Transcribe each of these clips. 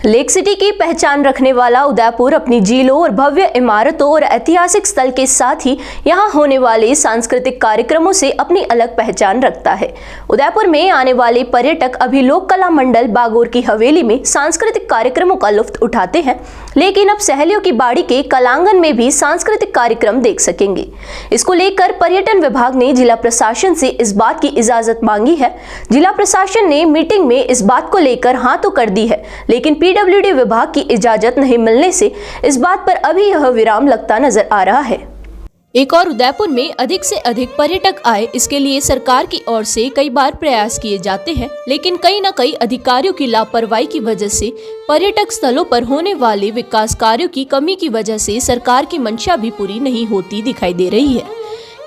Lake city की पहचान रखने वाला उदयपुर अपनी झीलों और भव्य इमारतों और ऐतिहासिक स्थल के साथ ही यहाँ होने वाले सांस्कृतिक कार्यक्रमों से अपनी अलग पहचान रखता है। उदयपुर में आने वाले पर्यटक अभी लोक कला मंडल बागोर की हवेली में सांस्कृतिक कार्यक्रमों का लुत्फ उठाते हैं, लेकिन अब सहेलियों की बाड़ी के कलांगन में भी सांस्कृतिक कार्यक्रम देख सकेंगे। इसको लेकर पर्यटन विभाग ने जिला प्रशासन से इस बात की इजाजत मांगी है। जिला प्रशासन ने मीटिंग में इस बात को लेकर हाँ तो कर दी है, लेकिन पीडब्ल्यूडी विभाग की इजाजत नहीं मिलने से इस बात पर अभी यह विराम लगता नजर आ रहा है। एक और उदयपुर में अधिक से अधिक पर्यटक आए, इसके लिए सरकार की ओर से कई बार प्रयास किए जाते हैं, लेकिन कहीं न कहीं अधिकारियों की लापरवाही की वजह से पर्यटक स्थलों पर होने वाले विकास कार्यों की कमी की वजह से सरकार की मंशा भी पूरी नहीं होती दिखाई दे रही है।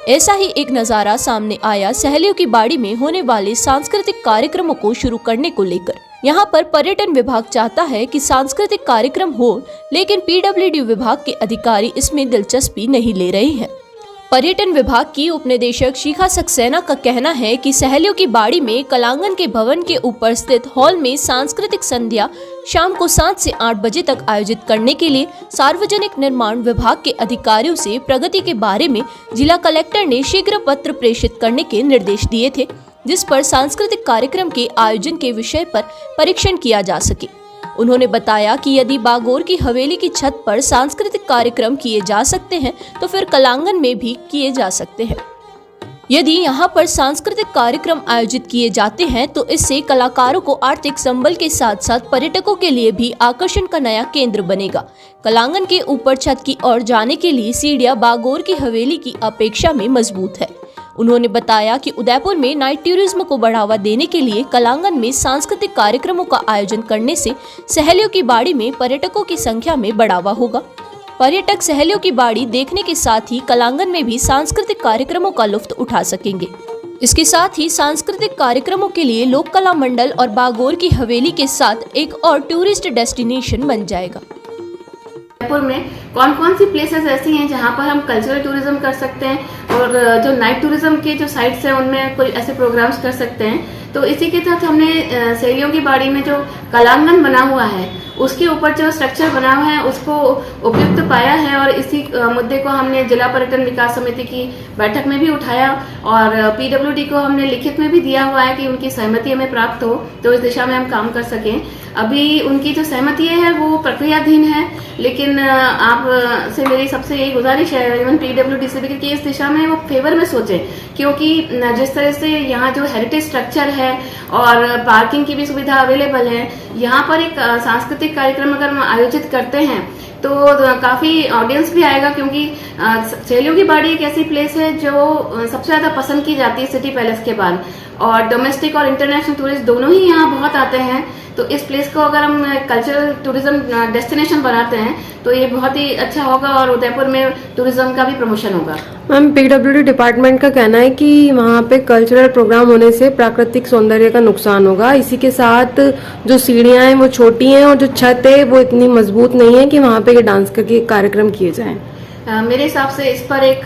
ऐसा ही एक नजारा सामने आया सहेलियों की बाड़ी में होने वाले सांस्कृतिक कार्यक्रमों को शुरू करने को लेकर। यहाँ पर पर्यटन विभाग चाहता है कि सांस्कृतिक कार्यक्रम हो, लेकिन पीडब्ल्यूडी विभाग के अधिकारी इसमें दिलचस्पी नहीं ले रहे हैं। पर्यटन विभाग की उपनिदेशक शिखा सक्सेना का कहना है कि सहेलियों की बाड़ी में कलांगन के भवन के ऊपर स्थित हॉल में सांस्कृतिक संध्या शाम को 7 से 8 बजे तक आयोजित करने के लिए सार्वजनिक निर्माण विभाग के अधिकारियों से प्रगति के बारे में जिला कलेक्टर ने शीघ्र पत्र प्रेषित करने के निर्देश दिए थे, जिस पर सांस्कृतिक कार्यक्रम के आयोजन के विषय पर परीक्षण किया जा सके। उन्होंने बताया कि यदि बागोर की हवेली की छत पर सांस्कृतिक कार्यक्रम किए जा सकते हैं तो फिर कलांगन में भी किए जा सकते हैं। यदि यहाँ पर सांस्कृतिक कार्यक्रम आयोजित किए जाते हैं तो इससे कलाकारों को आर्थिक संबल के साथ साथ पर्यटकों के लिए भी आकर्षण का नया केंद्र बनेगा। कलांगन के ऊपर छत की ओर जाने के लिए सीढ़ियां बागोर की हवेली की अपेक्षा में मजबूत है। उन्होंने बताया कि उदयपुर में नाइट टूरिज्म को बढ़ावा देने के लिए कलांगन में सांस्कृतिक कार्यक्रमों का आयोजन करने से सहेलियों की बाड़ी में पर्यटकों की संख्या में बढ़ावा होगा। पर्यटक सहेलियों की बाड़ी देखने के साथ ही कलांगन में भी सांस्कृतिक कार्यक्रमों का लुत्फ उठा सकेंगे। इसके साथ ही सांस्कृतिक कार्यक्रमों के लिए लोक कला मंडल और बागोर की हवेली के साथ एक और टूरिस्ट डेस्टिनेशन बन जाएगा। उदयपुर में कौन कौन सी प्लेसेस ऐसी हैं जहां पर हम कल्चरल टूरिज्म कर सकते हैं और जो नाइट टूरिज्म के जो साइट्स हैं उनमें कोई ऐसे प्रोग्राम्स कर सकते हैं। तो इसी के तहत हमने सहेलियों की बाड़ी में जो कलांगन बना हुआ है उसके ऊपर जो स्ट्रक्चर बना हुआ है उसको उपयुक्त पाया है और इसी मुद्दे को हमने जिला पर्यटन विकास समिति की बैठक में भी उठाया और पीडब्ल्यूडी को हमने लिखित में भी दिया हुआ है कि उनकी सहमति हमें प्राप्त हो तो इस दिशा में हम काम कर सकें। अभी उनकी जो सहमति है वो प्रक्रियाधीन है, लेकिन आप से मेरी सबसे यही गुजारिश है इवन पीडब्ल्यूडी से भी कि इस दिशा में वो फेवर में सोचें, क्योंकि जिस तरह से यहाँ जो हेरिटेज स्ट्रक्चर है और पार्किंग की भी सुविधा अवेलेबल है, यहाँ पर एक सांस्कृतिक कार्यक्रम अगर हम आयोजित करते हैं तो काफी ऑडियंस भी आएगा, क्योंकि सहेलियों की बाड़ी एक ऐसी प्लेस है जो सबसे ज्यादा पसंद की जाती है सिटी पैलेस के बाद, और डोमेस्टिक और इंटरनेशनल टूरिस्ट दोनों ही यहाँ बहुत आते हैं। तो इस प्लेस को अगर हम कल्चरल टूरिज्म डेस्टिनेशन बनाते हैं तो ये बहुत ही अच्छा होगा और उदयपुर में टूरिज्म का भी प्रमोशन होगा। मैम, पीडब्ल्यूडी डिपार्टमेंट का कहना है कि वहाँ पे कल्चरल प्रोग्राम होने से प्राकृतिक सौंदर्य का नुकसान होगा। इसी के साथ जो सीढ़ियाँ हैं वो छोटी हैं और जो छत है वो इतनी मजबूत नहीं है कि वहाँ पे डांस के कार्यक्रम किए जाएं। मेरे हिसाब से इस पर एक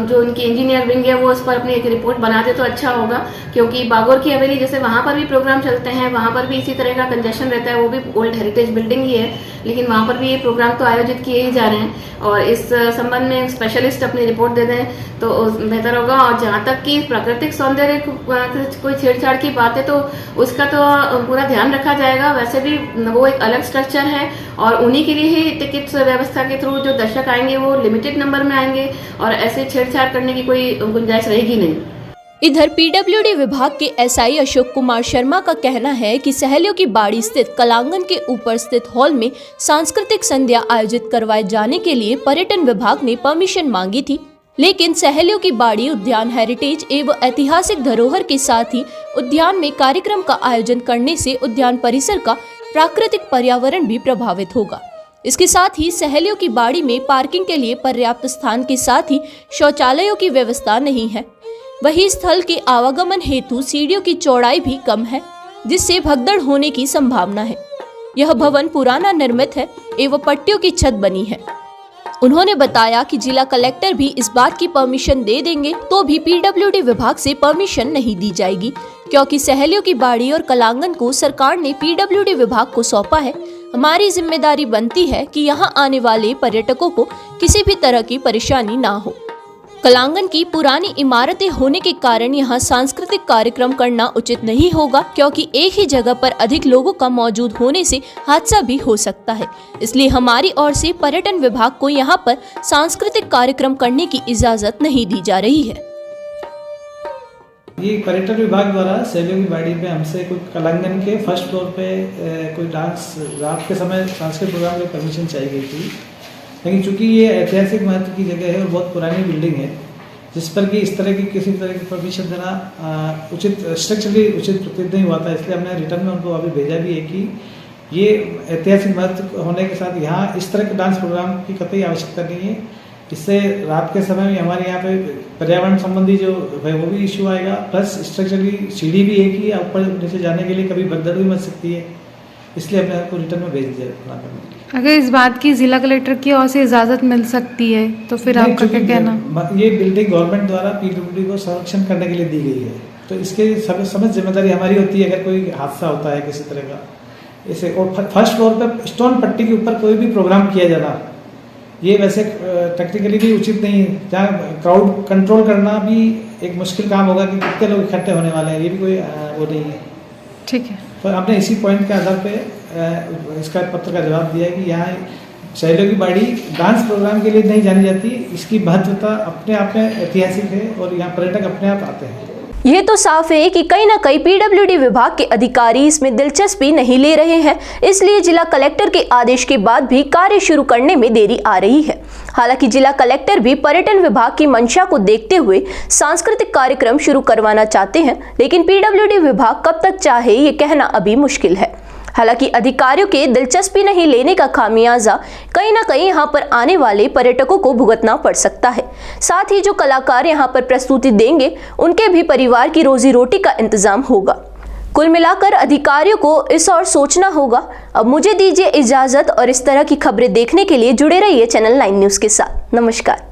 जो उनकी इंजीनियर विंग है वो इस पर अपनी एक रिपोर्ट बना दे तो अच्छा होगा, क्योंकि बागोर की हवेली जैसे वहां पर भी प्रोग्राम चलते हैं, वहां पर भी इसी तरह का कंजेशन रहता है, वो भी ओल्ड हेरिटेज बिल्डिंग ही है, लेकिन वहां पर भी ये प्रोग्राम तो आयोजित किए ही जा रहे हैं और इस संबंध में स्पेशलिस्ट अपनी रिपोर्ट दे दें तो बेहतर होगा। और जहाँ तक कि प्राकृतिक सौंदर्य कोई छेड़छाड़ की बात है तो उसका तो पूरा ध्यान रखा जाएगा। वैसे भी वो एक अलग स्ट्रक्चर है और उन्हीं के लिए ही टिकट्स व्यवस्था के थ्रू जो दर्शक आएंगे वो लिमिटेड नंबर में आएंगे और ऐसे छेड़छाड़ करने की कोई गुंजाइश रहेगी नहीं। इधर पीडब्ल्यूडी विभाग के एसआई अशोक कुमार शर्मा का कहना है कि सहेलियों की बाड़ी स्थित कलांगन के ऊपर स्थित हॉल में सांस्कृतिक संध्या आयोजित करवाए जाने के लिए पर्यटन विभाग ने परमिशन मांगी थी, लेकिन सहेलियों की बाड़ी उद्यान हेरिटेज एवं ऐतिहासिक धरोहर के साथ ही उद्यान में कार्यक्रम का आयोजन करने से उद्यान परिसर का प्राकृतिक पर्यावरण भी प्रभावित होगा। इसके साथ ही सहेलियों की बाड़ी में पार्किंग के लिए पर्याप्त स्थान के साथ ही शौचालयों की व्यवस्था नहीं है। वही स्थल के आवागमन हेतु सीढ़ियों की चौड़ाई भी कम है, जिससे भगदड़ होने की संभावना है। यह भवन पुराना निर्मित है एवं पट्टियों की छत बनी है। उन्होंने बताया कि जिला कलेक्टर भी इस बात की परमिशन दे देंगे तो भी पीडब्ल्यूडी विभाग से परमिशन नहीं दी जाएगी, क्योंकि सहेलियों की बाड़ी और कलांगन को सरकार ने पीडब्ल्यूडी विभाग को सौंपा है। हमारी जिम्मेदारी बनती है कि यहाँ आने वाले पर्यटकों को किसी भी तरह की परेशानी ना हो। कलांगन की पुरानी इमारतें होने के कारण यहाँ सांस्कृतिक कार्यक्रम करना उचित नहीं होगा, क्योंकि एक ही जगह पर अधिक लोगों का मौजूद होने से हादसा भी हो सकता है। इसलिए हमारी ओर से पर्यटन विभाग को यहाँ पर सांस्कृतिक कार्यक्रम करने की इजाजत नहीं दी जा रही है। ये पर्यटन विभाग द्वारा सहयोगी बाड़ी पे हमसे कोई कलांगन के फर्स्ट फ्लोर पे कोई डांस रात के समय सांस्कृतिक प्रोग्राम की परमिशन चाहिए गई थी, लेकिन चूंकि ये ऐतिहासिक महत्व की जगह है और बहुत पुरानी बिल्डिंग है, जिस पर कि इस तरह की किसी तरह की परमिशन देना उचित स्ट्रक्चरली उचित प्रतीत नहीं हुआ था। इसलिए हमने रिटर्न में उनको अभी भेजा भी है कि ये ऐतिहासिक महत्व होने के साथ यहाँ इस तरह के डांस प्रोग्राम की कतई आवश्यकता नहीं है। इससे रात के समय में हमारे यहाँ पे पर्यावरण संबंधी जो है वो भी इश्यू आएगा, प्लस स्ट्रक्चरली सीढ़ी भी एक ही है, ऊपर नीचे जाने के लिए कभी भगदड़ भी मच सकती है। इसलिए हमने आपको रिटर्न में भेज दिया। अगर इस बात की जिला कलेक्टर की ओर से इजाज़त मिल सकती है तो फिर आपका क्या कहना? ये बिल्डिंग गवर्नमेंट द्वारा पीडब्ल्यूडी को संरक्षण करने के लिए दी गई है, तो इसके समझ जिम्मेदारी हमारी होती है अगर कोई हादसा होता है किसी तरह का। इसे और फर्स्ट फ्लोर पर स्टोन पट्टी के ऊपर कोई भी प्रोग्राम किया जाना ये वैसे टेक्निकली भी उचित नहीं है। जहाँ क्राउड कंट्रोल करना भी एक मुश्किल काम होगा कि कितने लोग इकट्ठे होने वाले हैं, ये भी कोई वो नहीं है। ठीक है, तो आपने इसी पॉइंट के आधार पे इसका पत्र का जवाब दिया है कि यहाँ सहयोगी बाड़ी डांस प्रोग्राम के लिए नहीं जानी जाती। इसकी महत्वता अपने आप में ऐतिहासिक है और यहाँ पर्यटक अपने आप आते हैं। ये तो साफ है कि कहीं ना कहीं पीडब्ल्यूडी विभाग के अधिकारी इसमें दिलचस्पी नहीं ले रहे हैं, इसलिए जिला कलेक्टर के आदेश के बाद भी कार्य शुरू करने में देरी आ रही है। हालांकि जिला कलेक्टर भी पर्यटन विभाग की मंशा को देखते हुए सांस्कृतिक कार्यक्रम शुरू करवाना चाहते हैं, लेकिन पीडब्ल्यूडी विभाग कब तक चाहे ये कहना अभी मुश्किल है। हालांकि अधिकारियों के दिलचस्पी नहीं लेने का खामियाजा कहीं ना कहीं यहाँ पर आने वाले पर्यटकों को भुगतना पड़ सकता है। साथ ही जो कलाकार यहाँ पर प्रस्तुति देंगे उनके भी परिवार की रोजी रोटी का इंतजाम होगा। कुल मिलाकर अधिकारियों को इस और सोचना होगा। अब मुझे दीजिए इजाजत और इस तरह की खबरें देखने के लिए जुड़े रहिए चैनल 9 न्यूज़ के साथ। नमस्कार।